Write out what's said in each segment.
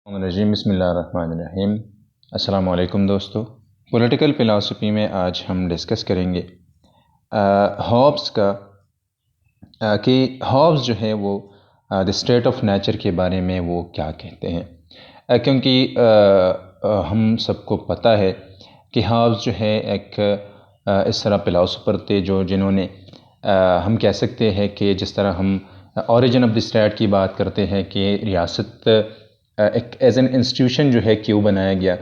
बिस्मिल्लाहिर्रहमानिर्रहीम। अस्सलाम वालेकुम दोस्तों। पॉलिटिकल फ़िलासफ़ी में आज हम डिस्कस करेंगे हॉब्स का कि हॉब्स जो है वो द स्टेट ऑफ नेचर के बारे में वो क्या कहते हैं, क्योंकि हम सबको पता है कि हॉब्स जो है एक इस तरह फ़िलासफ़र थे जो जिन्होंने हम कह सकते हैं कि जिस तरह हम ओरिजिन ऑफ द स्टेट की बात करते हैं कि रियासत एक एज एन इंस्टीट्यूशन जो है क्यों बनाया गया,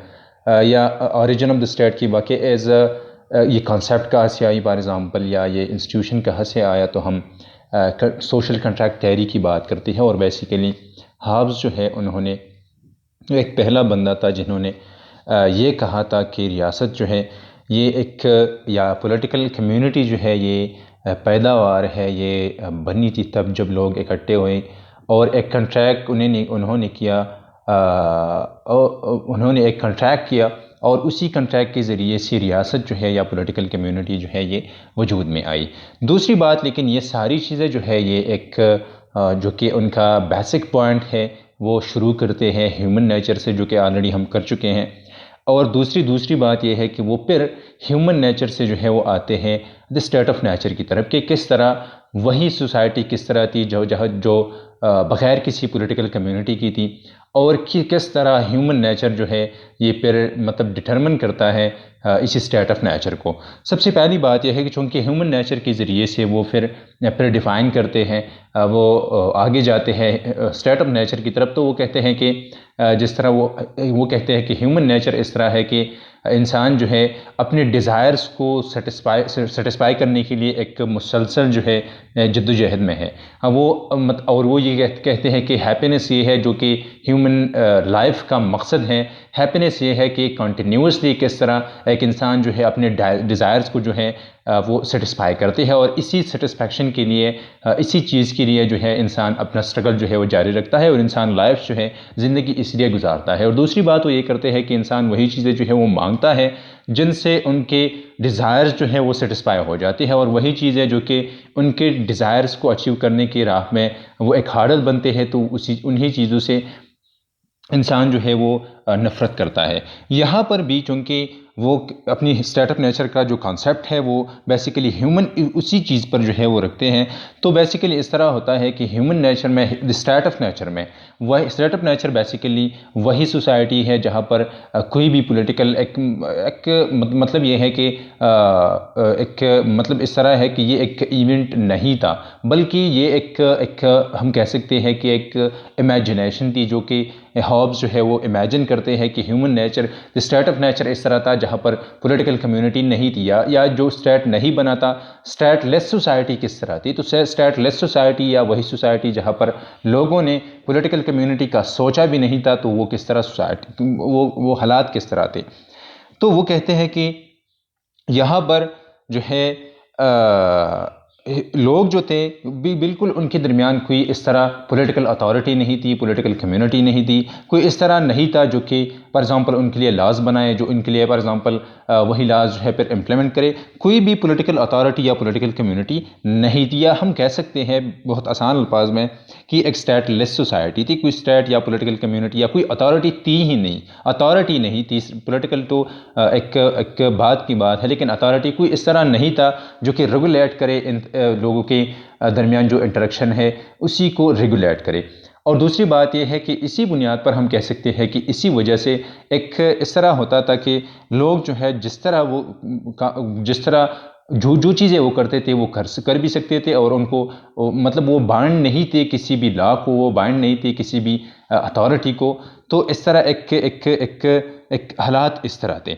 या ओरिजिन ऑफ द स्टेट की वाकई एज ये कॉन्सेप्ट कहाँ से आई फॉर एग्ज़ाम्पल, या ये इंस्टीट्यूशन कहाँ से आया, तो हम सोशल कंट्रैक्ट थ्योरी की बात करते हैं। और बेसिकली हॉब्स जो है उन्होंने एक पहला बंदा था जिन्होंने ये कहा था कि रियासत जो है ये एक या पॉलिटिकल कम्युनिटी जो है ये पैदावार है, ये बनी थी तब जब लोग इकट्ठे हुए और एक कंट्रैक्ट उन्होंने किया, उन्होंने एक कंट्रैक्ट किया और उसी कंट्रैक्ट के ज़रिए से रियासत जो है या पॉलिटिकल कम्युनिटी जो है ये वजूद में आई। दूसरी बात, लेकिन ये सारी चीज़ें जो है ये एक जो कि उनका बेसिक पॉइंट है वो शुरू करते हैं ह्यूमन नेचर से, जो कि ऑलरेडी हम कर चुके हैं। और दूसरी बात यह है कि वो फिर ह्यूमन नेचर से जो है वो आते हैं द स्टेट ऑफ नेचर की तरफ, कि किस तरह वही सोसाइटी किस तरह थी जो बग़ैर किसी पॉलिटिकल कम्युनिटी की थी, और किस तरह ह्यूमन नेचर जो है ये फिर मतलब डिटरमिन करता है इसी स्टेट ऑफ नेचर को। सबसे पहली बात यह है कि चूँकि ह्यूमन नेचर के ज़रिए से वो फिर डिफ़ाइन करते हैं, वो आगे जाते हैं स्टेट ऑफ नेचर की तरफ। तो वो कहते हैं कि जिस तरह वो कहते हैं कि ह्यूमन नेचर इस तरह है कि इंसान जो है अपने डिज़ायर्स को सेटिस्फाई करने के लिए एक मुसलसल जो है जद्दोजहद में है। और वो ये कहते हैं कि हैप्पीनेस ये है जो कि ह्यूमन लाइफ का मकसद है। हैप्पीनेस ये है कि कंटिन्यूसली किस तरह एक इंसान जो है अपने डिज़ायर्स को जो है वो सेटिस्फाई करते हैं, और इसी सेटिस्फैक्शन के लिए इसी चीज़ के लिए जो है इंसान अपना स्ट्रगल जो है वो जारी रखता है, और इंसान लाइफ जो है ज़िंदगी इसलिए गुजारता है। और दूसरी बात वो ये करते हैं कि इंसान वही चीज़ें जो है वो मांगता है जिनसे उनके डिज़ायर्स जो है वो सेटिस्फाई हो जाती है, और वही चीज़ें जो कि उनके डिज़ायर्स को अचीव करने की राह में वो एक हार्डल बनते हैं, तो उन्हीं चीज़ों से इंसान जो है वो नफ़रत करता है। यहाँ पर भी चूँकि वो अपनी स्टेट ऑफ नेचर का जो कॉन्सेप्ट है वो बेसिकली ह्यूमन उसी चीज़ पर जो है वो रखते हैं। तो बेसिकली इस तरह होता है कि ह्यूमन नेचर में स्टेट ऑफ नेचर में वही स्टेट ऑफ नेचर बेसिकली वही सोसाइटी है जहाँ पर कोई भी पॉलिटिकल मतलब ये है कि एक मतलब इस तरह है कि ये एक इवेंट नहीं था, बल्कि ये एक हम कह सकते हैं कि एक इमेजिनेशन थी, जो कि हॉब्स जो है वो इमेजिन करते हैं कि human nature the state of nature इस तरह था जहाँ पर पॉलिटिकल कम्युनिटी नहीं थी, या जो स्टेट नहीं बना था, स्टेट लेस सोसाइटी किस तरह थी। तो स्टेट लेस सोसाइटी या वही सोसाइटी जहाँ पर लोगों ने पॉलिटिकल कम्युनिटी का सोचा भी नहीं था, तो वो किस तरह सोसाइटी वो हालात किस तरह थे। तो वो कहते हैं कि यहाँ पर जो है लोग जो थे बिल्कुल उनके दरमियान कोई इस तरह पॉलिटिकल अथॉरिटी नहीं थी, पॉलिटिकल कम्युनिटी नहीं थी, कोई इस तरह नहीं था जो कि फॉर एग्ज़ाम्पल उनके लिए लॉज बनाए, जो उनके लिए फॉर एग्ज़ाम्पल वही लॉज जो है फिर इम्प्लीमेंट करे। कोई भी पॉलिटिकल अथॉरिटी या पॉलिटिकल कम्युनिटी नहीं थी, या हम कह सकते हैं बहुत आसान अल्फाज में कि एक स्टेट लेस सोसाइटी थी। कोई स्टेट या पॉलिटिकल कम्युनिटी या कोई अथॉरिटी थी ही नहीं, अथॉरिटी नहीं थी। पॉलिटिकल तो एक बात की बात है, लेकिन अथॉरिटी कोई इस तरह नहीं था जो कि रेगुलेट करे इन लोगों के दरमियान जो इंटरेक्शन है उसी को रेगुलेट करे। और दूसरी बात यह है कि इसी बुनियाद पर हम कह सकते हैं कि इसी वजह से एक इस तरह होता था कि लोग जो है जिस तरह जो चीज़ें वो करते थे वो कर भी सकते थे, और उनको मतलब वो बाइंड नहीं थे किसी भी लॉ को, वो बाइंड नहीं थे किसी भी अथॉरिटी को। तो इस तरह एक हालात इस तरह थे।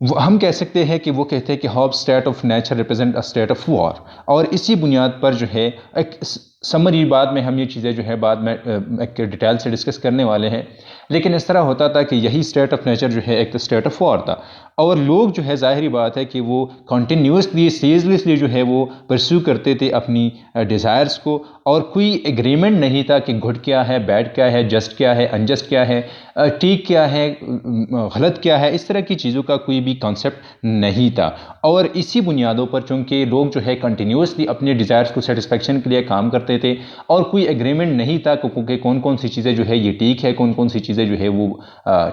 हम कह सकते हैं कि वो कहते हैं कि Hobbes state of nature represent a state of war, और इसी बुनियाद पर जो है एक समरी बाद में हम ये चीज़ें जो है बाद में एक डिटेल से डिस्कस करने वाले हैं। लेकिन इस तरह होता था कि यही स्टेट ऑफ नेचर जो है एक तो स्टेट ऑफ वॉर था, और लोग जो है ज़ाहिरी बात है कि वो कंटिन्यूसली सीरियसली जो है वो परस्यू करते थे अपनी डिज़ायर्स को, और कोई एग्रीमेंट नहीं था कि गुड क्या है, बैड क्या है, जस्ट क्या है, अनजस्ट क्या है, ठीक क्या है, गलत क्या है। इस तरह की चीज़ों का कोई भी कॉन्सेप्ट नहीं था। और इसी बुनियादों पर चूँकि लोग जो है कंटिन्यूसली अपने डिज़ायर्स को सेटिस्फेक्शन के लिए काम करते करते थे और कोई एग्रीमेंट नहीं था कि कौन कौन सी चीज़ें जो है ये ठीक है, कौन कौन सी चीज़ें जो है वो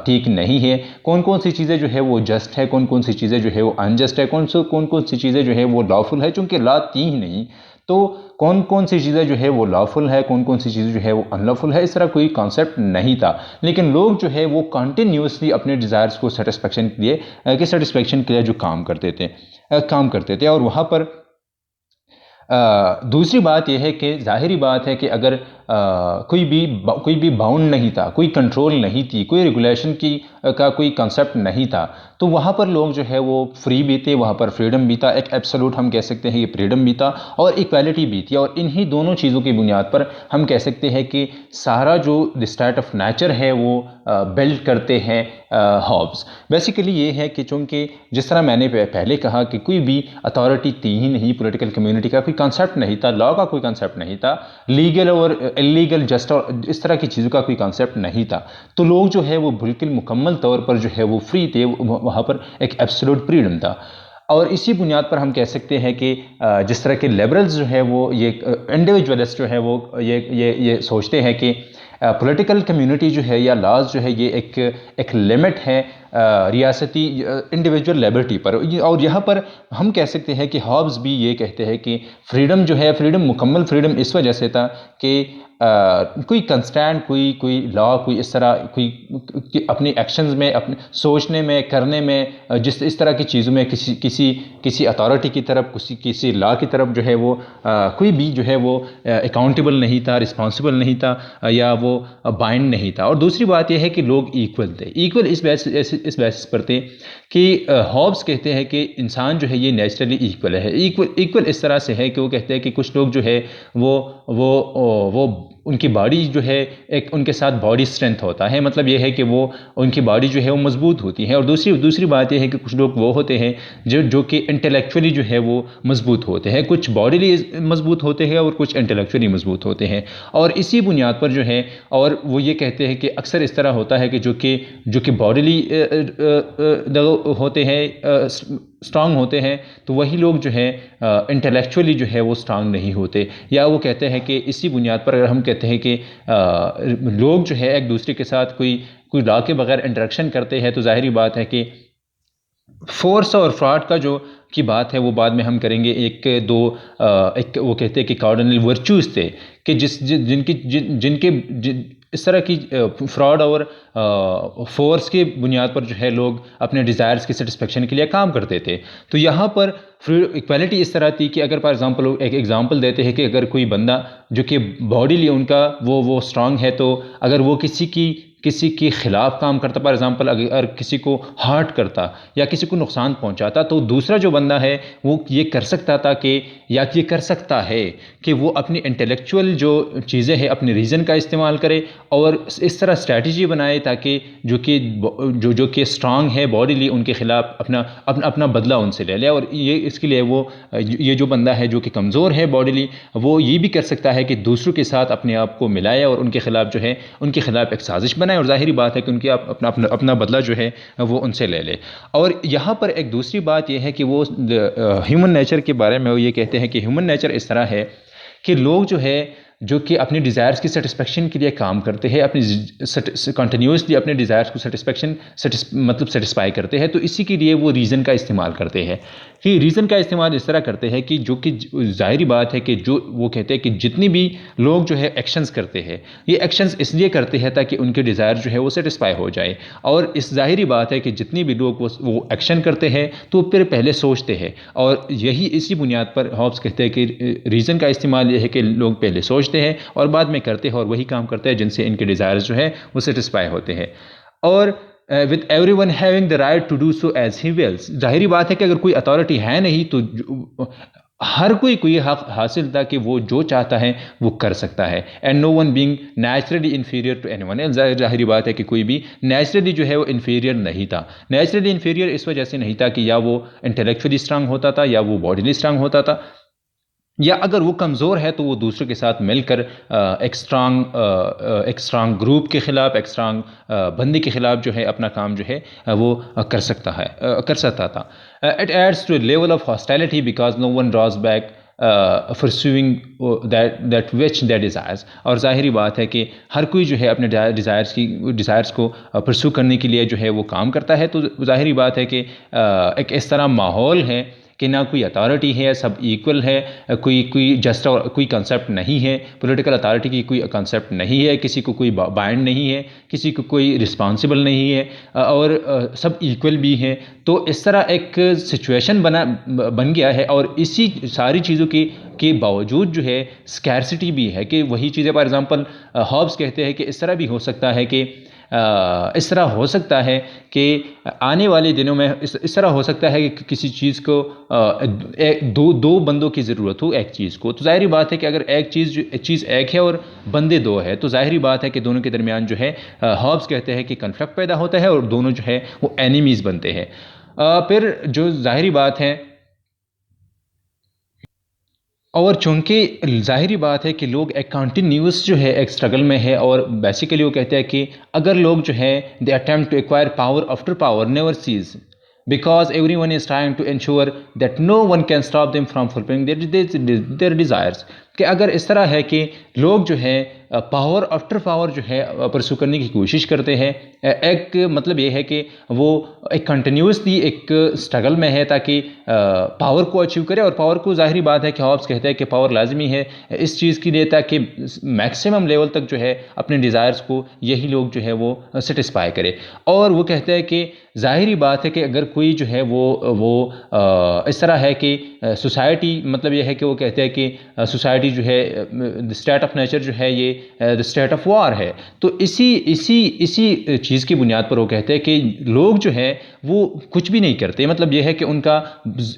ठीक नहीं है, कौन कौन सी चीज़ें जो है वो जस्ट है, कौन कौन सी चीज़ें जो है वो अनजस्ट है, कौन कौन सी चीज़ें जो है वो लॉफुल है। चूँकि लॉ थी ही नहीं तो कौन कौन सी चीज़ें जो है वो लॉफुल है, कौन कौन सी चीज़ें जो है वो अनलॉफुल है, इस तरह कोई कॉन्सेप्ट नहीं था। लेकिन लोग जो है वो कंटिन्यूसली अपने डिज़ायर्स को सेटिस्फेक्शन के लिए जो काम करते थे और वहाँ पर दूसरी बात यह है कि ज़ाहिरी बात है कि अगर कोई भी बाउंड नहीं था, कोई कंट्रोल नहीं थी, कोई रेगुलेशन का कोई कंसेप्ट नहीं था, तो वहाँ पर लोग जो है वो फ्री भी थे, वहाँ पर फ्रीडम भी था, एक एब्सोल्यूट हम कह सकते हैं कि फ्रीडम भी था और इक्वालिटी भी थी। और इन्हीं दोनों चीज़ों की बुनियाद पर हम कह सकते हैं कि सारा जो द स्टेट ऑफ नेचर है वो बिल्ड करते हैं हॉब्स। बेसिकली ये है कि चूँकि जिस तरह मैंने पहले कहा कि कोई भी अथॉरिटी थी ही नहीं, पॉलिटिकल कम्युनिटी का कोई कंसेप्ट नहीं था, लॉ का कोई कंसेप्ट नहीं था, लीगल और इलीगल जस्ट और इस तरह की चीज़ों का कोई कंसेप्ट नहीं था, तो लोग जो है वो बिल्कुल मुकम्मल तौर पर जो है वो फ्री थे, वहाँ पर एक एब्सोल्यूट फ्रीडम था। और इसी बुनियाद पर हम कह सकते हैं कि जिस तरह के लिबरल्स जो है वो ये इंडिविजुअलिस्ट जो है वो ये सोचते हैं कि पॉलिटिकल कम्युनिटी जो है या लॉज जो है ये एक लिमिट है रियासती इंडिविजुअल लिबर्टी पर। और यहाँ पर हम कह सकते हैं कि हॉब्स भी ये कहते हैं कि फ्रीडम जो है, फ्रीडम मुकम्मल फ्रीडम इस वजह से था कि कोई कंस्टेंट कोई लॉ कोई इस तरह कोई अपनी एक्शंस में, अपने सोचने में, करने में, जिस इस तरह की चीज़ों में किसी अथॉरिटी की तरफ, किसी लॉ की तरफ जो है वो कोई भी जो है वो अकाउंटेबल नहीं था, रिस्पॉन्सिबल नहीं था या वो बाइंड नहीं था। और दूसरी बात यह है कि लोग इक्वल थे। इक्वल इस बेसिस पर थे कि हॉब्स कहते हैं कि इंसान जो है ये नेचुरली इक्वल है। इक्वल इस तरह से है कि वो कहते हैं कि कुछ लोग जो है वो उनकी बॉडी जो है एक उनके साथ बॉडी स्ट्रेंथ होता है, मतलब ये है कि वो उनकी बॉडी जो है वो मजबूत होती है। और दूसरी बात यह है कि कुछ लोग वो होते हैं जो कि इंटेलेक्चुअली जो है वो मजबूत होते हैं, कुछ बॉडीली मजबूत होते हैं और कुछ इंटेलेक्चुअली मजबूत होते हैं। और इसी बुनियाद पर जो है, और वो ये कहते हैं कि अक्सर इस तरह होता है कि जो कि बॉडीली होते हैं, स्ट्रांग होते हैं, तो वही लोग जो है इंटेलेक्चुअली जो है वो स्ट्रांग नहीं होते। या वो कहते हैं कि इसी बुनियाद पर अगर हम कहते हैं कि लोग जो है एक दूसरे के साथ कोई लॉ के बगैर इंटरेक्शन करते हैं, तो जाहिर बात है कि फोर्स और फ्रॉड का जो की बात है वो बाद में हम करेंगे। एक वो कहते हैं कि कार्डिनल वर्च्यूज थे कि जिनके इस तरह की फ्रॉड और फोर्स के बुनियाद पर जो है लोग अपने डिज़ायर्स की सेटिस्फेक्शन के लिए काम करते थे। तो यहाँ पर इक्वालिटी इस तरह थी कि अगर फॉर एग्जांपल एक एग्जांपल देते हैं कि अगर कोई बंदा जो कि बॉडीली उनका वो स्ट्रांग है, तो अगर वो किसी के ख़िलाफ़ काम करता, फॉर एग्जांपल अगर किसी को हर्ट करता या किसी को नुकसान पहुंचाता, तो दूसरा जो बंदा है वो ये कर सकता था कि या ये कर सकता है कि वो अपनी इंटेलेक्चुअल जो चीज़ें हैं, अपने रीज़न का इस्तेमाल करे और इस तरह स्ट्रैटेजी बनाए ताकि जो कि स्ट्रांग है बॉडीली, उनके ख़िलाफ़ अपना बदला उनसे ले ले। और इसके लिए ये जो बंदा है जो कि कमज़ोर है बॉडीली, वो ये भी कर सकता है कि दूसरों के साथ अपने आप को मिलाए और उनके ख़िलाफ़ जो है उनके ख़िलाफ़ एक साजिश बनाए, और ज़ाहिरी बात है कि उनकी अपना बदला जो है वो उनसे ले ले। और यहाँ पर एक दूसरी बात यह है कि वो ह्यूमन नेचर के बारे में वो ये कहते हैं कि ह्यूमन नेचर इस तरह है कि लोग जो कि अपने डिज़ायर्स की सेटिस्फेक्शन के लिए काम करते हैं, अपनी कंटिन्यूसली अपने डिज़ायर्स को सेटिस्फाई करते हैं, तो इसी के लिए वो रीज़न का इस्तेमाल करते हैं। कि रीज़न का इस्तेमाल इस तरह करते हैं कि जो कि ज़ाहिरी बात है कि जो वो कहते हैं कि जितनी भी लोग जो है एक्शंस करते हैं, ये एक्शंस इसलिए करते हैं ताकि उनके डिज़ायर जो है वो सेटिस्फाई हो जाए। और इस ज़ाहिरी बात है कि जितनी भी लोग वो एक्शन करते हैं तो फिर पहले सोचते हैं, और इसी बुनियाद पर हॉब्स कहते हैं कि रीज़न का इस्तेमाल ये है कि लोग पहले सोचते हैं और बाद में करते हैं और वही काम करते हैं जिनसे इनके डिज़ायर्स जो है वो सेटिस्फाई होते हैं। और with everyone having the right to do so as he wills, जाहिरी बात है कि अगर कोई अथॉरिटी है नहीं तो हर कोई हक हासिल था कि वो जो चाहता है वो कर सकता है। And no one being naturally inferior to anyone else, जाहिरी बात है कि कोई भी नेचुरली जो है वो इन्फीरियर नहीं था। नेचुरली इन्फीरियर इस वजह से नहीं था कि या वो इंटेलेक्चुअली स्ट्रांग होता था या वो बॉडीली स्ट्रांग होता था, या अगर वो कमज़ोर है तो वो दूसरों के साथ मिलकर एक स्ट्रांग ग्रुप के ख़िलाफ़, एक स्ट्रांग बंदे के ख़िलाफ़ जो है अपना काम जो है वो कर सकता था। It adds to level of hostility because no one draws back pursuing that which that desires. और ज़ाहिरी बात है कि हर कोई जो है अपने डिज़ायर्स को परस्यू करने के लिए जो है वो काम करता है। तो ज़ाहिरी बात है कि एक इस तरह माहौल है कि ना कोई अथॉरिटी है, सब इक्वल है, कोई जस्ट और कोई कंसेप्ट नहीं है, पॉलिटिकल अथॉरिटी की कोई कंसेप्ट नहीं है, किसी को कोई बाइंड नहीं है, किसी को कोई रिस्पॉन्सिबल नहीं है, और सब इक्वल भी हैं। तो इस तरह एक सिचुएशन बन गया है। और इसी सारी चीज़ों के बावजूद जो है स्कैरसिटी भी है कि वही चीज़ें, फॉर एग्जांपल हॉब्स कहते हैं कि इस तरह भी हो सकता है कि इस तरह हो सकता है कि आने वाले दिनों में इस तरह हो सकता है कि किसी चीज़ को दो बंदों की ज़रूरत हो एक चीज़ को। तो ज़ाहिरी बात है कि अगर एक चीज़ एक है और बंदे दो है, तो ज़ाहिरी बात है कि दोनों के दरमियान जो है हॉब्स कहते हैं कि कन्फ्लिक्ट पैदा होता है और दोनों जो है वो एनिमीज़ बनते हैं। फिर जो ज़ाहिरी बात है, और चूँकि ज़ाहिरी बात है कि लोग एक कंटिन्यूअस जो है एक स्ट्रगल में है, और बेसिकली वो कहते हैं कि अगर लोग जो है they attempt to acquire power after power never cease, because everyone is trying to ensure that no one can stop them from fulfilling their desires। कि अगर इस तरह है कि लोग जो है पावर आफ्टर पावर जो है परस्यू करने की कोशिश करते हैं, एक मतलब ये है कि वो एक कंटिन्यूसली एक स्ट्रगल में है ताकि पावर को अचीव करे। और पावर को ज़ाहिरी बात है कि हॉब्स कहते हैं कि पावर लाजमी है इस चीज़ के लिए ताकि मैक्सिमम लेवल तक जो है अपने डिज़ायर्स को यही लोग जो है वो सेटिस्फाई करे। और वो कहते हैं कि ज़ाहिरी बात है कि अगर कोई जो है वो इस तरह है कि सोसाइटी, मतलब ये है कि वो कहते हैं कि सोसाइटी जो है द स्टेट ऑफ नेचर जो है ये द स्टेट ऑफ वॉर है। तो इसी चीज़ की बुनियाद पर वो कहते हैं कि लोग जो है वो कुछ भी नहीं करते, मतलब ये है कि उनका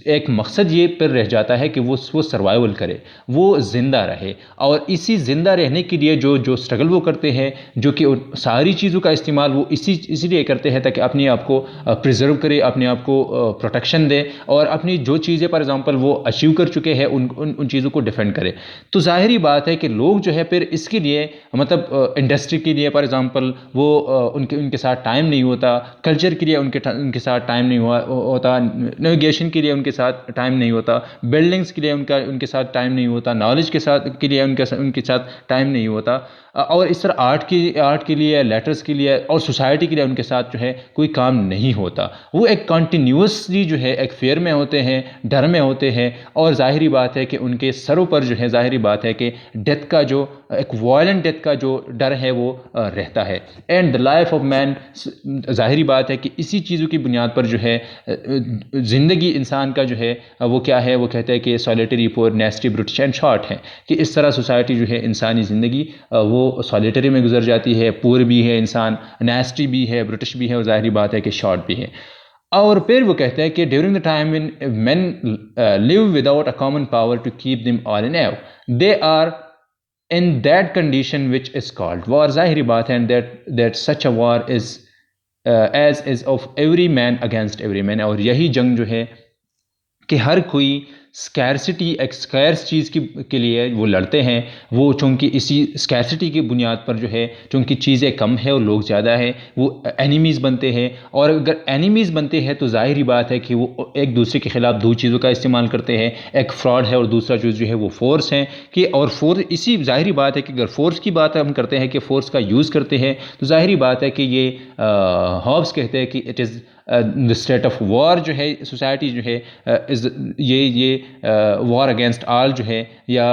एक मकसद ये पर रह जाता है कि वो सर्वाइवल करे, वो ज़िंदा रहे। और इसी ज़िंदा रहने के लिए जो स्ट्रगल वो करते हैं, जो कि सारी चीज़ों का इस्तेमाल वो इसीलिए करते हैं ताकि अपने आप को प्रिजर्व करे, अपने आप को प्रोटेक्शन दे, और अपनी जो चीज़ें फॉर एग्जांपल वो अचीव कर चुके हैं उन चीज़ों को डिफेंड करे। तो ज़ाहिरी बात है कि लोग जो है फिर इसके लिए, मतलब इंडस्ट्री के लिए फॉर एग्जांपल वो उनके साथ टाइम नहीं होता, कल्चर के लिए उनके साथ टाइम नहीं होता, नेविगेशन के लिए उनके साथ टाइम नहीं होता, बिल्डिंग्स के लिए उनके साथ टाइम नहीं होता, नॉलेज के लिए उनके साथ टाइम नहीं होता, और इस तरह आर्ट के लिए, लेटर्स के लिए और सोसाइटी के लिए उनके साथ जो है कोई काम नहीं होता। वो एक कंटिन्यूसली जो है एक फेयर में होते हैं, डर में होते हैं, और ज़ाहिरी बात है कि उनके सरों पर जो है ज़ाहिरी बात है कि डेथ का जो एक वायलेंट डेथ का जो डर है वो रहता है। And the life of man, ज़ाहिरी बात है कि इसी चीज़ों की बुनियाद पर जो है ज़िंदगी इंसान का जो है वो क्या है, वो कहते हैं कि solitary, poor, nasty, brutish and short है। कि इस तरह सोसाइटी जो है इंसानी ज़िंदगी वो सॉलिटरी में गुजर जाती है, पुअर भी है इंसान, नेस्टी भी है, ब्रिटिश भी है, और ज़ाहिरी बात है कि शॉर्ट भी है। और फिर वो कहते हैं कि during the time when men live without a common power to keep them all in awe, they are in that condition which is called war. ज़ाहिरी बात है, and that such a war is as is of every man against every man. और यही जंग जो है कि हर कोई स्कैरसिटी, एक स्कैर्स चीज़ के लिए वो लड़ते हैं। वो चूँकि इसी स्कैरसिटी की बुनियाद पर जो है, चूँकि चीज़ें कम है और लोग ज़्यादा है, वो एनिमीज़ बनते हैं। और अगर एनिमीज़ बनते हैं तो ज़ाहिरी बात है कि वो एक दूसरे के ख़िलाफ़ दो चीज़ों का इस्तेमाल करते हैं, एक फ्रॉड है और दूसरा चीज़ जो है वो फोर्स है। कि और फोर्स, इसी ज़ाहिरी बात है कि अगर फोर्स की बात हम करते हैं कि फोर्स का यूज़ करते हैं, तो ज़ाहिरी बात है कि ये हॉब्स कहते हैं कि it is the state of war जो है, सोसाइटी जो है इज़ ये वॉर अगेंस्ट ऑल जो है, या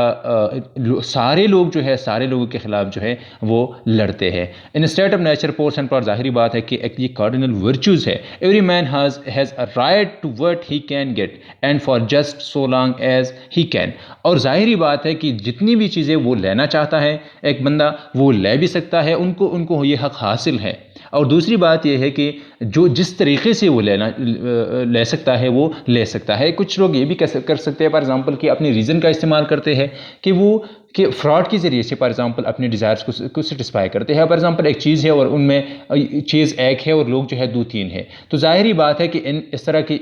सारे लोग जो है सारे लोगों के ख़िलाफ़ जो है वो लड़ते हैं। In state of nature force and power, ज़ाहिरी बात है कि एक ये कार्डिनल वर्चूज़ है। Every man has a right to what he can get and for just so long as he can. और ज़ाहिरी बात है कि जितनी भी चीज़ें वो लेना चाहता है एक बंदा, वो ले भी सकता है, उनको ये हक़ हासिल है। और दूसरी बात यह है कि जो जिस तरीके से वो ले सकता है वो ले सकता है। कुछ लोग ये भी कर सकते हैं फॉर एग्जांपल कि अपने रीज़न का इस्तेमाल करते हैं कि वो कि फ्रॉड के ज़रिए से फॉर एग्जांपल अपने डिज़ायर्स को सेटिस्फाई करते हैं। फॉर एग्जांपल एक चीज़ है और उनमें चीज़ एक है और लोग जो है 2-3 है, तो ज़ाहिरी बात है कि इस तरह की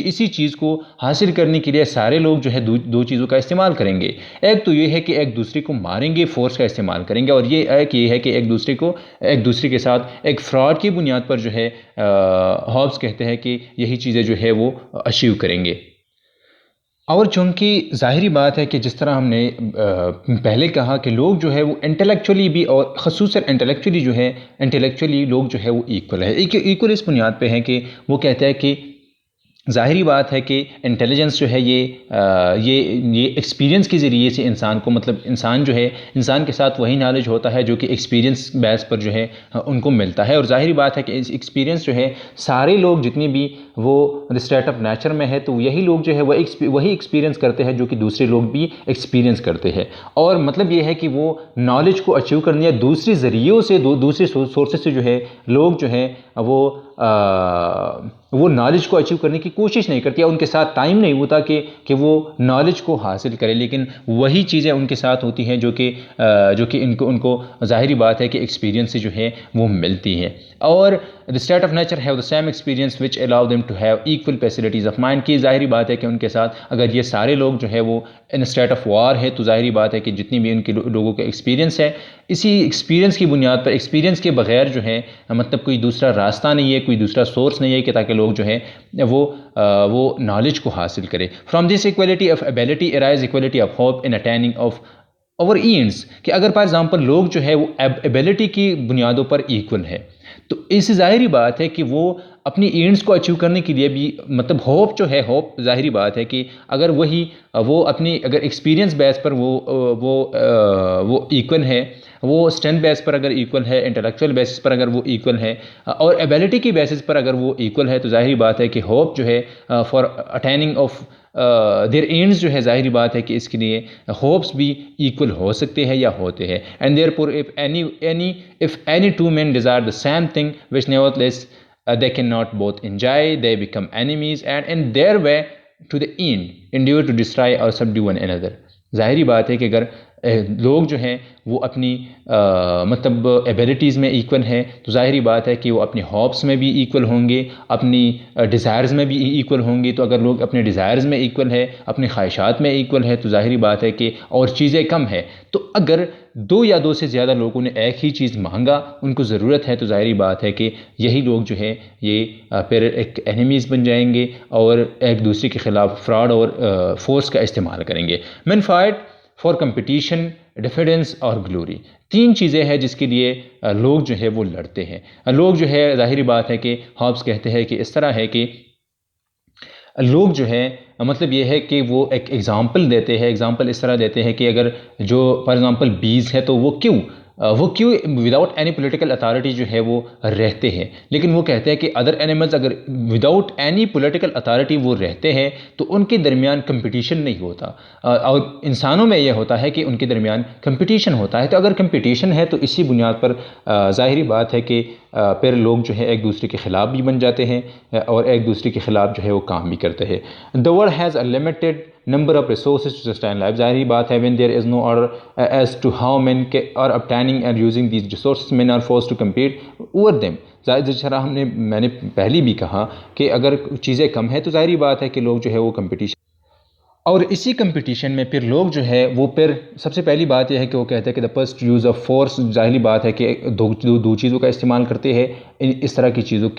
इसी चीज़ को हासिल करने के लिए सारे लोग जो है दो चीज़ों का इस्तेमाल करेंगे। एक तो ये है कि एक दूसरे को मारेंगे, फोर्स का इस्तेमाल करेंगे, और ये है कि एक दूसरे के साथ एक फ्रॉड की बुनियाद पर जो है हॉब्स कहते हैं कि यही चीज़ें जो है वो अचीव करेंगे। और चूँकि ज़ाहिरी बात है कि जिस तरह हमने पहले कहा कि लोग जो है वो इंटेलेक्चुअली भी और ख़ुसूसन इंटेलेक्चुअली जो है इंटेलेक्चुअली लोग जो है वो इक्वल है। इक्वल इस बुनियाद पे है कि वो कहता है कि ज़ाहिरी बात है कि इंटेलिजेंस जो है ये एक्सपीरियंस के ज़रिए से इंसान को, मतलब इंसान जो है, इंसान के साथ वही नॉलेज होता है जो कि एक्सपीरियंस बेस पर जो है उनको मिलता है। और ज़ाहिरी बात है कि इस एक्सपीरियंस जो है सारे लोग जितनी भी वो स्टेट ऑफ नेचर में है तो यही लोग जो है वही एक्सपीरियंस करते हैं जो कि दूसरे लोग भी एक्सपीरियंस करते हैं। और मतलब ये है कि वो नॉलेज को अचीव करने या दूसरे ज़रियों से दूसरे सोर्सेज से जो है लोग जो है वो नॉलेज को अचीव करने की कोशिश नहीं करती या उनके साथ टाइम नहीं होता कि वो नॉलेज को हासिल करें, लेकिन वही चीज़ें उनके साथ होती हैं जो कि उनको ज़ाहिरी बात है कि एक्सपीरियंस से जो है वो मिलती हैं। और the state of nature have the same experience which allow them to have equal facilities of mind. की ज़ाहिरी बात है कि उनके साथ अगर ये सारे लोग जो है वो इन स्टेट ऑफ वार है तो ज़ाहिरी बात है कि जितनी भी उनके लोगों का एक्सपीरियंस है, इसी एक्सपीरियंस की बुनियाद पर, एक्सपीरियंस के बगैर जो है मतलब कोई दूसरा रास्ता नहीं है, कोई दूसरा सोर्स नहीं है कि ताकि लोग जो है वो नॉलेज को हासिल करें। From this equality of ability arise equality of hope in attaining of over ends. कि अगर फॉर एग्जांपल लोग जो है वो एबिलिटी की बुनियादों पर इक्वल है तो इससे ज़ाहिरी बात है कि वो अपनी एम्स को अचीव करने के लिए भी, मतलब होप जो है, होप ज़ाहिरी बात है कि अगर वो अपनी अगर एक्सपीरियंस बेस पर वो इक्वल है, वो स्ट्रेंथ बेस पर अगर इक्वल है, इंटेलेक्चुअल बेसिस पर अगर वो इक्वल है और एबिलिटी की बेसिस पर अगर वो इक्वल है तो ज़ाहिरी बात है कि होप जो है for attaining of their AIIMS जो है, ज़ाहिरी बात है कि इसके लिए होप्स भी इक्वल हो सकते हैं या होते हैं। And therefore if any two men desire the same thing which nevertheless they cannot both enjoy, they become enemies and in their way to the end endure to destroy or subdue one another। ज़ाहिरी बात है कि अगर लोग जो हैं वो अपनी मतलब एबिलिटीज़ में इक्वल हैं तो ज़ाहिरी बात है कि वो अपने हॉप्स में भी इक्वल होंगे, अपनी डिज़ायर्स में भी इक्वल होंगे। तो अगर लोग अपने डिज़ायर्स में इक्वल है, अपनी ख्वाहिशात में इक्वल है तो ज़ाहिरी बात है कि और चीज़ें कम है तो अगर दो या दो से ज़्यादा लोगों ने एक ही चीज़ मांगा, उनको ज़रूरत है, तो ज़ाहिरी बात है कि यही लोग जो है ये फिर एक एनिमीज़ बन जाएंगे और एक दूसरे के ख़िलाफ़ फ्रॉड और फोर्स का इस्तेमाल करेंगे। Man fight for competition, defence और ग्लोरी। तीन चीज़ें हैं जिसके लिए लोग जो है वो लड़ते हैं। लोग जो है, ज़ाहिरी बात है कि हॉब्स कहते हैं कि इस तरह है कि लोग जो है मतलब ये है कि वो एक एग्ज़ाम्पल देते हैं, एग्ज़ाम्पल इस तरह देते हैं कि अगर जो फॉर एग्ज़ाम्पल बीज है तो वो क्यों विदाउट एनी पॉलिटिकल अथॉरिटी जो है वो रहते हैं, लेकिन वो कहते हैं कि अदर एनिमल्स अगर विदाउट एनी पॉलिटिकल अथॉरिटी वो रहते हैं तो उनके दरमियान कंपटीशन नहीं होता। और इंसानों में ये होता है कि उनके दरमियान कंपटीशन होता है। तो अगर कंपटीशन है तो इसी बुनियाद पर ज़ाहिरी बात है कि फिर लोग जो है एक दूसरे के ख़िलाफ़ भी बन जाते हैं और एक दूसरे के ख़िलाफ़ जो है वो काम भी करते हैं। The world has a limited number of resources to sustain life। ज़ाहिरी बात है when there is no order as to how men are obtaining and using these resources, men are forced to compete over them। जिस तरह मैंने पहले भी कहा कि अगर चीज़ें कम है तो ज़ाहिरी बात है कि लोग जो है वो कंपटीशन, और इसी कंपटीशन में फिर लोग जो है वो फिर सबसे पहली बात यह है कि वो कहते हैं कि the first use of force. ज़ाहिरी बात है कि दो चीज़ों का इस्तेमाल करते हैं इस तरह की चीज़ों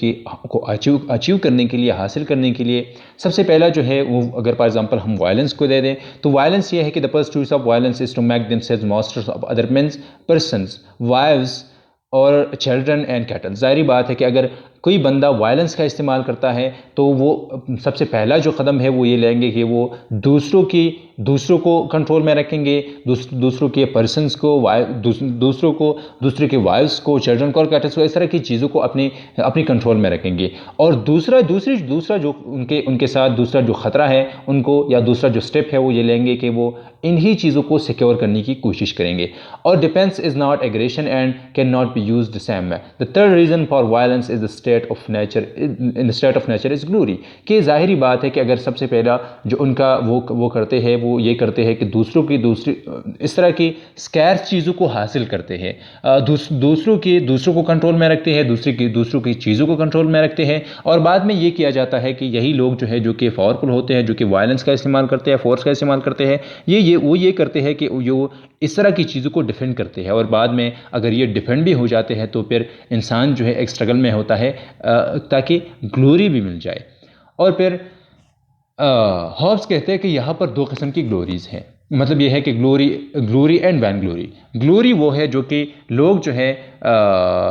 को अचीव करने के लिए, हासिल करने के लिए। सबसे पहला जो है वो अगर फॉर एग्जांपल हम वायलेंस को दे दें तो वायलेंस ये है कि the first use of violence is to make themselves masters of other men's persons, wives और चिल्ड्रन एंड कैटल। ज़ाहिरी बात है कि अगर कोई बंदा वायलेंस का इस्तेमाल करता है तो वो सबसे पहला जो कदम है वो ये लेंगे कि वो दूसरों को कंट्रोल में रखेंगे, दूसरों के पर्सन्स को, दूसरे के वाइफ्स को, चिल्ड्रन को और कैटल्स को, इस तरह की चीज़ों को अपनी कंट्रोल में रखेंगे। और दूसरा जो उनके साथ दूसरा जो ख़तरा है उनको, या दूसरा जो स्टेप है वो ये लेंगे कि वो इन्हीं चीज़ों को सिक्योर करने की कोशिश करेंगे। और defence is not aggression and can not be used the same way. The third reason for violence is the state of nature, in the state of nature is glory. कि ज़ाहिरी बात है कि अगर सबसे पहला जो उनका वो करते हैं, वो ये करते हैं कि दूसरों इस तरह की स्कैर्स चीज़ों को हासिल करते हैं, दूसरों को कंट्रोल में रखते हैं, दूसरों की चीज़ों को कंट्रोल में रखते हैं। और बाद में ये किया जाता है कि यही लोग जो है जो कि पावरफुल होते हैं, जो कि वायलेंस का इस्तेमाल करते हैं, फोर्स का इस्तेमाल करते हैं, वो ये करते हैं कि जो इस तरह की चीज़ों को डिफेंड करते हैं। और बाद में अगर ये डिफेंड भी हो जाते हैं तो फिर इंसान जो है एक स्ट्रगल में होता है ताकि ग्लोरी भी मिल जाए। और फिर हॉब्स कहते हैं कि यहाँ पर दो किस्म की ग्लोरीज हैं। मतलब यह है कि glory and vain glory. Glory वो है जो कि लोग जो है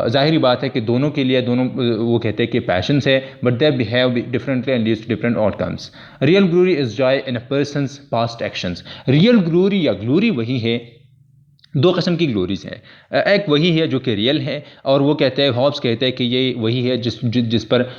ज़ाहिरी बात है कि दोनों के लिए दोनों वो कहते हैं कि पैशंस है, but they behave differently and leads to different outcomes. Real glory is joy in a person's past actions. Real glory या ग्लोरी वही है, दो किस्म की ग्लोरीज हैं। एक वही है जो कि रियल है, और वो कहते हैं, हॉब्स कहते हैं कि ये वही है जिस पर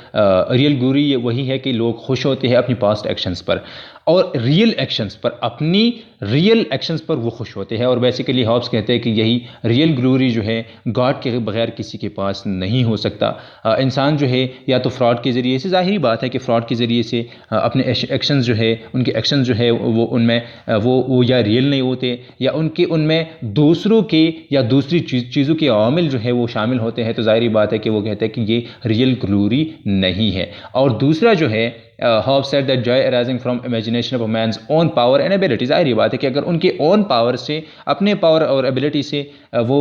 रियल ग्लोरी ये वही है कि लोग खुश होते हैं अपनी पास्ट एक्शंस पर, और रियल एक्शंस पर, अपनी रियल एक्शंस पर वो खुश होते हैं। और बेसिकली हॉब्स कहते हैं कि यही रियल ग्लोरी जो है गॉड के बगैर किसी के पास नहीं हो सकता। इंसान जो है या तो फ्रॉड के ज़रिए से, ज़ाहिरी बात है कि फ्रॉड के ज़रिए से अपने एक्शंस जो है, उनके एक्शंस जो है वो उनमें वो या रियल नहीं होते, या उनमें दूसरों के या दूसरी चीज़ों के अवामिल जो है वो शामिल होते हैं। तो ज़ाहिरी बात है कि वो कहते हैं कि ये रियल ग्लोरी नहीं है। और दूसरा जो है, Hobbes said that joy arising from imagination of a man's own power and ability। ज़ाहिर बात है कि अगर उनके ओन पावर से, अपने पावर और एबिलिटी से वो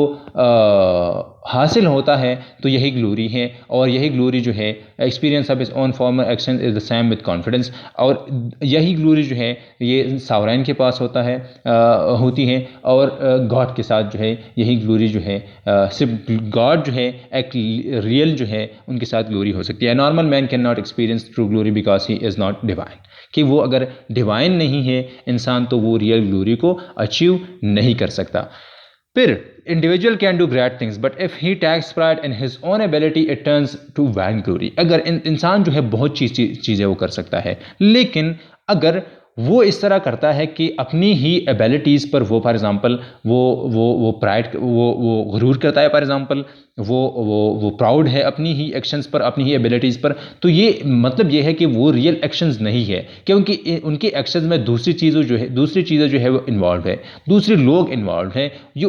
हासिल होता है तो यही ग्लोरी है। और यही ग्लोरी जो है, experience of is own farmer action is the same with confidence. और यही ग्लोरी जो है ये सावराइन के पास होती है, और गॉड के साथ जो है यही ग्लोरी जो है, सिर्फ गॉड जो है एक रियल जो है उनके साथ ग्लोरी हो सकती है। Normal man can not experience true glory because he is not divine. कि वो अगर डिवाइन नहीं है इंसान तो वो रियल ग्लोरी को अचीव नहीं कर सकता। फिर individual can do great things but if he takes pride in his own ability it turns to vain glory. अगर इंसान जो है बहुत चीज़ें वो कर सकता है, लेकिन अगर वो इस तरह करता है कि अपनी ही एबिलिटीज़ पर वो फॉर एग्जांपल वो प्राइड वो गुरूर करता है, फॉर एग्जांपल वो प्राउड है अपनी ही एक्शंस पर, अपनी ही एबिलिटीज़ पर, तो ये मतलब ये है कि वो रियल एक्शंस नहीं है, क्योंकि उनके एक्शंस में दूसरी चीज़ें जो है वो इन्वॉल्व है, दूसरे लोग इन्वॉल्व हैं। ये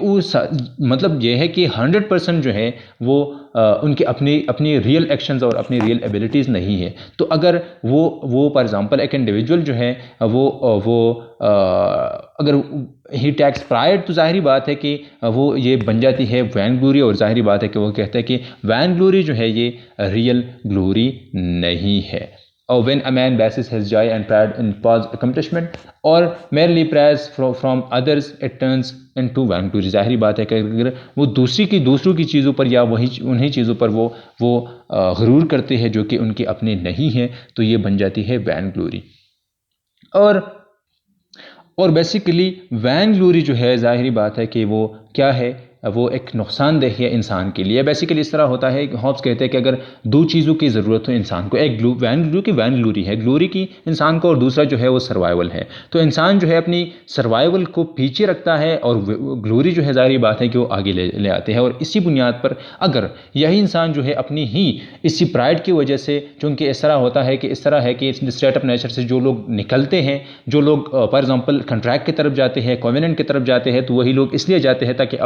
मतलब ये है कि 100% जो है वो उनके अपनी रियल एक्शंस और अपनी रियल एबिलिटीज़ नहीं है। तो अगर वो फॉर एग्जांपल एक इंडिविजुअल जो है वो अगर ही टेक्स प्राइड, तो ज़ाहिरी बात है कि वो ये बन जाती है वैन ग्लोरी। और ज़ाहिरी बात है कि वो कहता है कि वैन ग्लोरी जो है ये रियल ग्लोरी नहीं है। और when a man bases his joy and pride in past accomplishment or merely praise from others it turns into vainglory। ज़ाहिरी बात है कि अगर वो दूसरों की चीज़ों पर या उन्हीं चीज़ों पर वो गुरूर करते हैं जो कि उनके अपने नहीं हैं, तो ये बन जाती है वैन ग्लोरी। और बेसिकली वैन ग्लोरी जो है ज़ाहिरी बात है कि वो क्या है, वो एक नुकसानदेह है इंसान के लिए। बेसिकली इस तरह होता है, हॉब्स कहते हैं कि अगर दो चीज़ों की ज़रूरत हो इंसान को, एक वैन ग्लोरी है, ग्लोरी की इंसान को, और दूसरा जो है वो सर्वाइवल है। तो इंसान जो है अपनी सर्वाइवल को पीछे रखता है और ग्लोरी जो है ज़ाहिरी बात है कि वो आगे ले आते हैं। और इसी बुनियाद पर अगर यही इंसान जो है अपनी ही इसी प्राइड की वजह से, चूँकि इस तरह है कि स्टेट ऑफ नेचर से जो लोग निकलते हैं, जो लोग फॉर एग्जाम्पल कंट्रैक्ट की तरफ जाते हैं, कॉवेनेंट की तरफ जाते हैं, तो वही लोग इसलिए जाते हैं ताकि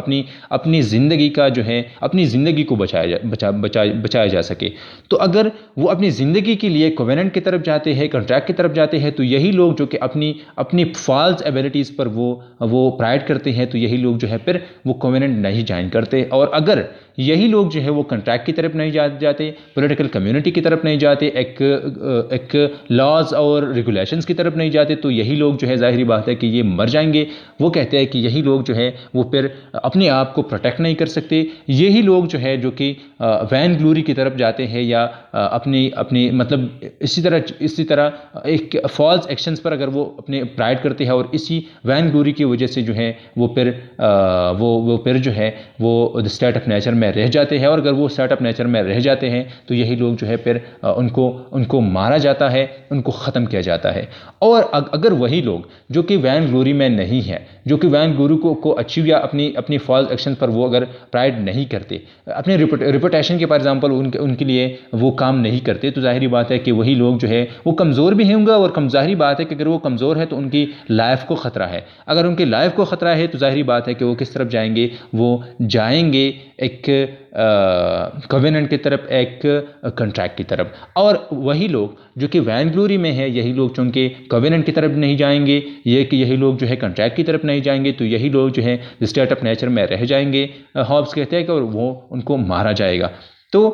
अपनी ज़िंदगी का जो है, अपनी ज़िंदगी को बचाया जा सके। तो अगर वो अपनी ज़िंदगी के लिए कोवेनेंट की तरफ जाते हैं, कॉन्ट्रैक्ट की तरफ जाते हैं, तो यही लोग जो कि अपनी फॉल्स एबिलिटीज़ पर वो प्राइड करते हैं, तो यही लोग जो है फिर वो कोवेनेंट नहीं ज्वाइन करते। और अगर यही लोग जो है वो कॉन्ट्रैक्ट की तरफ नहीं जाते, पॉलिटिकल कम्युनिटी की तरफ नहीं जाते, एक लॉज और रेगुलेशंस की तरफ नहीं जाते, तो यही लोग जो है ज़ाहिरी बात है कि ये मर जाएंगे। वो कहते हैं कि यही लोग जो है वो फिर अपने आप को प्रोटेक्ट नहीं कर सकते। यही लोग जो है जो कि वैन ग्लोरी की तरफ जाते हैं, या अपनी मतलब इसी तरह एक फॉल्स एक्शंस पर अगर वो अपने प्राइड करते हैं, और इसी वैन ग्लोरी की वजह से जो है वो फिर जो है वो स्टेट ऑफ नेचर में रह जाते हैं। और अगर वो स्टेट ऑफ नेचर में रह जाते हैं तो यही लोग जो है फिर उनको मारा जाता है, उनको ख़त्म किया जाता है। और अगर वही लोग जो कि वैन ग्लोरी में नहीं है, जो कि वैन ग्लोरी को अचीव या अपनी फॉल्स एक्शन पर वो अगर प्राइड नहीं करते, अपने रिपुटेशन के फॉर एग्जांपल उनके लिए वो काम नहीं करते, तो ज़ाहिरी बात है कि वही लोग जो है वो कमज़ोर भी होंगे। और ज़ाहिरी बात है कि अगर वो कमज़ोर है तो उनकी लाइफ को ख़तरा है। अगर उनकी लाइफ को ख़तरा है तो ज़ाहिरी बात है कि वो किस तरफ जाएंगे, वो जाएंगे एक कवेनेंट की तरफ, एक कॉन्ट्रैक्ट की तरफ। और वही लोग जो कि वैन ग्लोरी में है, यही लोग चूँकि कवेनेंट की तरफ नहीं जाएंगे, यही लोग जो है कॉन्ट्रैक्ट की तरफ नहीं जाएंगे, तो यही लोग जो है स्टेट ऑफ नेचर में रह जाएंगे। हॉब्स कहते हैं कि वो उनको मारा जाएगा। तो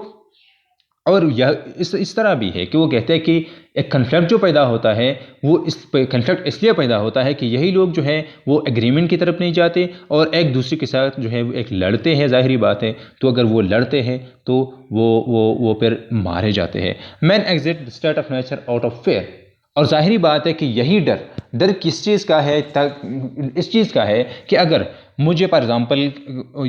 और यह इस तरह भी है कि वो कहते हैं कि एक कन्फ्लिक्ट जो पैदा होता है वो इस कन्फ्लिक्ट इसलिए पैदा होता है कि यही लोग जो है वो एग्रीमेंट की तरफ नहीं जाते और एक दूसरे के साथ जो है वो एक लड़ते हैं, ज़ाहिरी बात है। तो अगर वो लड़ते हैं तो वो फिर मारे जाते हैं। Man exit the state of nature out of fair. और ज़ाहिरी बात है कि यही डर किस चीज़ का है, इस चीज़ का है कि अगर मुझे फॉर एग्ज़ाम्पल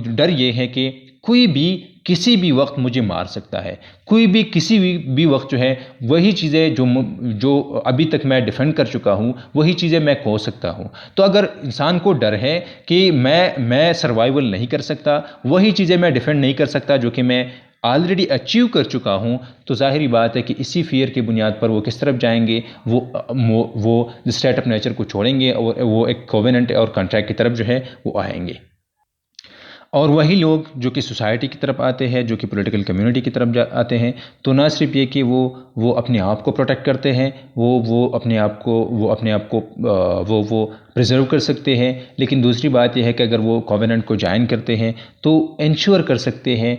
डर ये है कि कोई भी किसी भी वक्त मुझे मार सकता है, कोई भी किसी भी वक्त जो है वही चीज़ें जो अभी तक मैं डिफेंड कर चुका हूँ वही चीज़ें मैं खो सकता हूँ। तो अगर इंसान को डर है कि मैं सर्वाइवल नहीं कर सकता, वही चीज़ें मैं डिफेंड नहीं कर सकता जो कि मैं ऑलरेडी अचीव कर चुका हूँ, तो ज़ाहिरी बात है कि इसी फियर की बुनियाद पर वो किस तरफ जाएंगे, वो स्टेट ऑफ नेचर को छोड़ेंगे और वो एक कोवेनेंट और कॉन्ट्रैक्ट की तरफ जो है वो आएंगे। और वही लोग जो कि सोसाइटी की तरफ आते हैं, जो कि पॉलिटिकल कम्युनिटी की तरफ आते हैं, तो ना सिर्फ ये कि वो अपने आप को प्रोटेक्ट करते हैं, वो अपने आप को वो प्रिजर्व कर सकते हैं, लेकिन दूसरी बात यह है कि अगर वो कोवेनेंट को ज्वाइन करते हैं तो इंश्योर कर सकते हैं,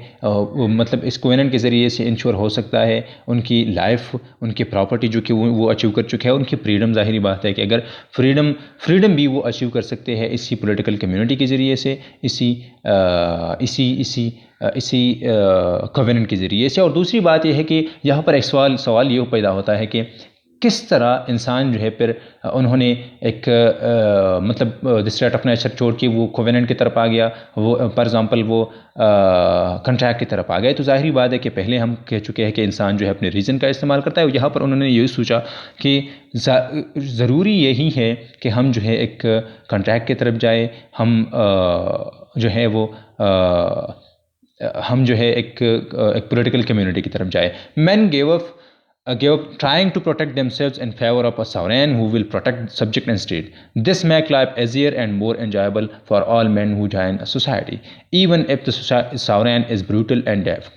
मतलब इस कोवेनेंट के ज़रिए से इंश्योर हो सकता है उनकी लाइफ, उनकी प्रॉपर्टी जो कि वो अचीव कर चुके हैं, उनकी फ्रीडम। ज़ाहिरी बात है कि अगर फ्रीडम भी वो अचीव कर सकते हैं इसी पॉलिटिकल कम्युनिटी के ज़रिए से, इसी कोवेनेंट के ज़रिए से। और दूसरी बात यह है कि यहाँ पर एक सवाल ये पैदा होता है कि किस तरह इंसान जो है फिर उन्होंने एक मतलब स्टेट ऑफ नेचर छोड़ के वो कोवेनेंट की तरफ आ गया, वो फॉर एग्ज़ाम्पल वो कॉन्ट्रैक्ट की तरफ आ गए। तो ज़ाहिरी बात है कि पहले हम कह चुके हैं कि इंसान जो है अपने रीज़न का इस्तेमाल करता है। यहाँ पर उन्होंने यही सोचा कि ज़रूरी यही है कि हम जो है एक कॉन्ट्रैक्ट की तरफ जाए, हम जो है वो हम जो है एक पॉलिटिकल कम्युनिटी की तरफ जाए। Man gave up trying to protect themselves in favor of a sovereign who will protect subject and state. This make life easier and more enjoyable for all men who join a society, even if the sovereign is brutal and deaf.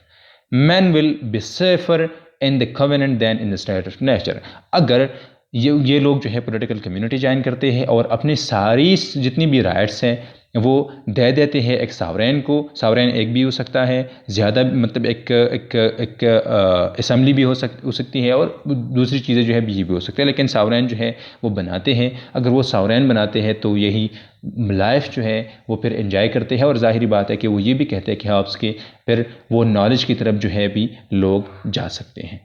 Men will be safer in the covenant than in the state of nature. अगर ये लोग जो है political community join करते हैं और अपनी सारी जितनी भी राइट्स हैं वो दे देते हैं एक सावरेन को। सावरेन एक भी हो सकता है, ज़्यादा मतलब एक असम्बली भी हो सकती है और दूसरी चीज़ें जो है भी हो सकते हैं, लेकिन सावरेन जो है वो बनाते हैं। अगर वो सावरेन बनाते हैं तो यही लाइफ जो है वो फिर एंजॉय करते हैं। और ज़ाहिरी बात है कि वो ये भी कहते हैं कि हाँ उसके फिर वो नॉलेज की तरफ जो है भी लोग जा सकते हैं।